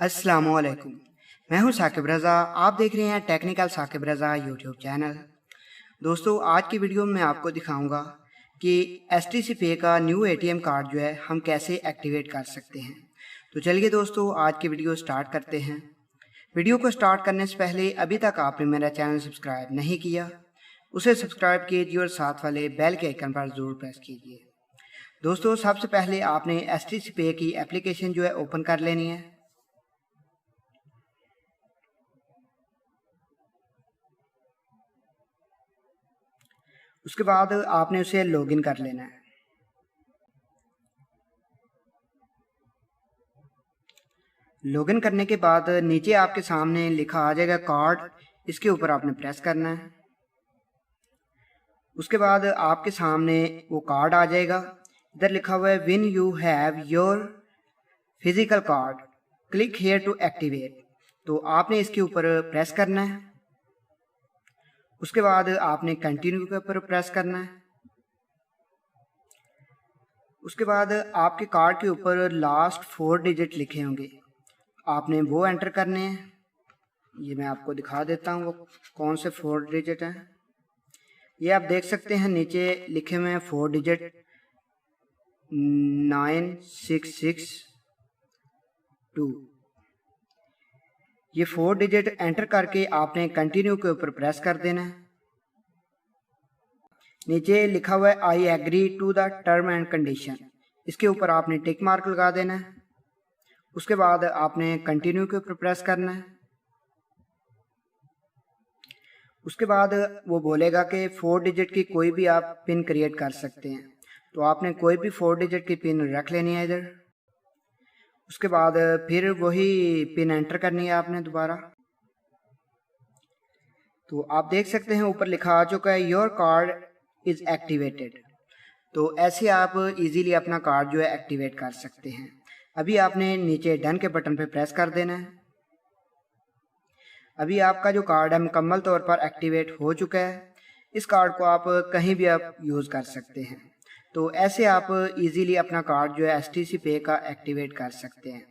अस्सलामुअलैकुम। मैं हूं साकिब रज़ा। आप देख रहे हैं टेक्निकल साकिब रज़ा यूट्यूब चैनल। दोस्तों, आज की वीडियो में मैं आपको दिखाऊंगा कि एसटीसी पे का न्यू एटीएम कार्ड जो है हम कैसे एक्टिवेट कर सकते हैं। तो चलिए दोस्तों, आज की वीडियो स्टार्ट करते हैं। वीडियो को स्टार्ट करने से पहले अभी तक आपने मेरा चैनल सब्सक्राइब नहीं किया, उसे सब्सक्राइब कीजिए और साथ वाले बेल के आइकन पर ज़रूर प्रेस कीजिए। दोस्तों, सबसे पहले आपने एसटीसी पे की एप्लीकेशन जो है ओपन कर लेनी है। उसके बाद आपने उसे लॉगिन कर लेना है। लॉगिन करने के बाद नीचे आपके सामने लिखा आ जाएगा कार्ड, इसके ऊपर आपने प्रेस करना है। उसके बाद आपके सामने वो कार्ड आ जाएगा। इधर लिखा हुआ है when you have your physical card click here to activate. तो आपने इसके ऊपर प्रेस करना है। उसके बाद आपने कंटिन्यू के ऊपर प्रेस करना है। उसके बाद आपके कार्ड के ऊपर लास्ट 4 डिजिट लिखे होंगे, आपने वो एंटर करने हैं। ये मैं आपको दिखा देता हूँ वो कौन से 4 डिजिट हैं। ये आप देख सकते हैं नीचे लिखे हुए हैं 4 डिजिट 9662। ये 4 डिजिट एंटर करके आपने कंटिन्यू के ऊपर प्रेस कर देना है। नीचे लिखा हुआ है I agree to the term and condition, इसके ऊपर आपने टिक मार्क लगा देना है। उसके बाद आपने कंटिन्यू के ऊपर प्रेस करना है। उसके बाद वो बोलेगा कि 4 डिजिट की कोई भी आप पिन क्रिएट कर सकते हैं, तो आपने कोई भी 4 डिजिट की पिन रख लेनी है इधर। उसके बाद फिर वही पिन एंटर करनी है आपने दोबारा। तो आप देख सकते हैं ऊपर लिखा आ चुका है योर कार्ड इज एक्टिवेटेड। तो ऐसे आप इजीली अपना कार्ड जो है एक्टिवेट कर सकते हैं। अभी आपने नीचे डन के बटन पे प्रेस कर देना है। अभी आपका जो कार्ड है मुकम्मल तौर पर एक्टिवेट हो चुका है। इस कार्ड को आप कहीं भी आप यूज़ कर सकते हैं। तो ऐसे आप इजीली अपना कार्ड जो है एसटीसी पे का एक्टिवेट कर सकते हैं।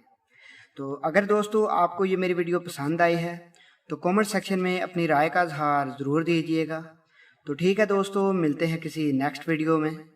तो अगर दोस्तों आपको ये मेरी वीडियो पसंद आई है तो कमेंट सेक्शन में अपनी राय का इजहार ज़रूर दीजिएगा। तो ठीक है दोस्तों, मिलते हैं किसी नेक्स्ट वीडियो में।